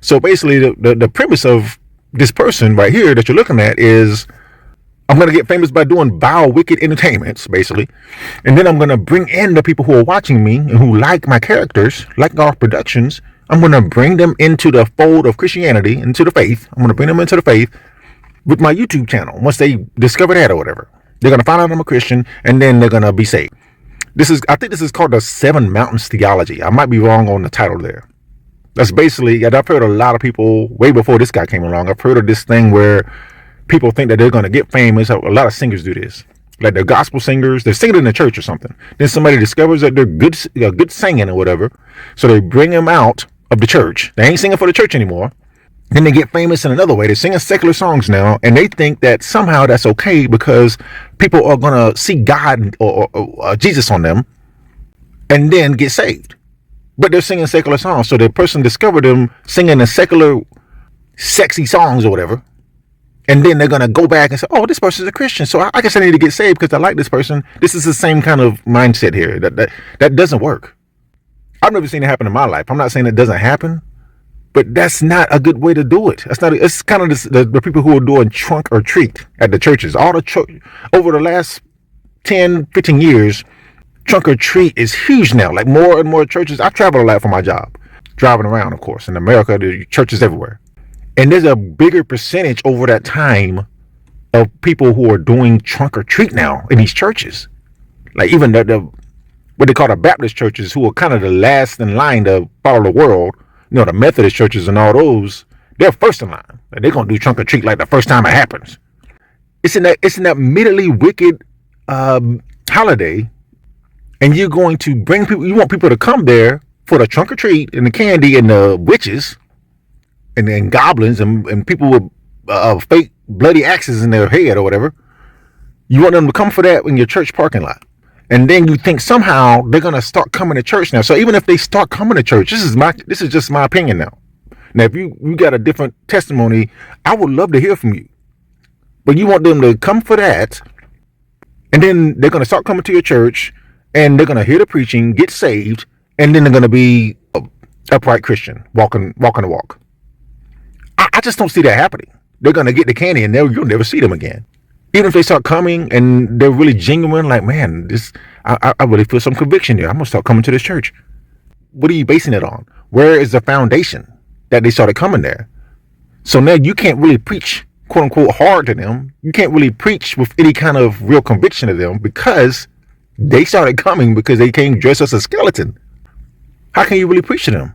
So basically, the premise of this person right here that you're looking at is, I'm going to get famous by doing vile, wicked entertainments, basically. And then I'm going to bring in the people who are watching me and who like my characters, like our productions. I'm going to bring them into the fold of Christianity, into the faith. I'm going to bring them into the faith with my YouTube channel. Once they discover that or whatever, they're going to find out I'm a Christian, and then they're going to be saved. I think this is called the Seven Mountains Theology. I might be wrong on the title there. That's basically, I've heard a lot of people way before this guy came along. I've heard of this thing where people think that they're going to get famous. A lot of singers do this. Like they're gospel singers. They're singing in the church or something. Then somebody discovers that they're good singing or whatever. So they bring them out of the church. They ain't singing for the church anymore. Then they get famous in another way. They're singing secular songs now. And they think that somehow that's okay because people are going to see God or Jesus on them and then get saved. But they're singing secular songs. So the person discovered them singing the secular sexy songs or whatever. And then they're going to go back and say, oh, this person's a Christian, so I guess I need to get saved because I like this person. This is the same kind of mindset here. That doesn't work. I've never seen it happen in my life. I'm not saying it doesn't happen, but that's not a good way to do it. It's kind of the people who are doing trunk or treat at the churches. Over the last 10, 15 years, trunk or treat is huge now. Like more and more churches. I travel a lot for my job, driving around, of course. In America, there are churches everywhere. And there's a bigger percentage over that time of people who are doing trunk or treat now in these churches. Like even what they call the Baptist churches, who are kind of the last in line to follow the world. You know, the Methodist churches and all those, they're first in line. Like they're going to do trunk or treat like the first time it happens. It's in that immediately wicked holiday. And you're going to bring people, you want people to come there for the trunk or treat and the candy and the witches. And then goblins and people with fake bloody axes in their head or whatever. You want them to come for that in your church parking lot. And then you think somehow they're going to start coming to church now. So even if they start coming to church, this is just my opinion now. Now, if you got a different testimony, I would love to hear from you. But you want them to come for that. And then they're going to start coming to your church and they're going to hear the preaching, get saved. And then they're going to be an upright Christian, walking the walk. I just don't see that happening. They're going to get the candy and you'll never see them again. Even if they start coming and they're really genuine, like, man, I really feel some conviction here. I'm going to start coming to this church. What are you basing it on? Where is the foundation that they started coming there? So now you can't really preach, quote unquote, hard to them. You can't really preach with any kind of real conviction to them because they started coming because they came dressed as a skeleton. How can you really preach to them?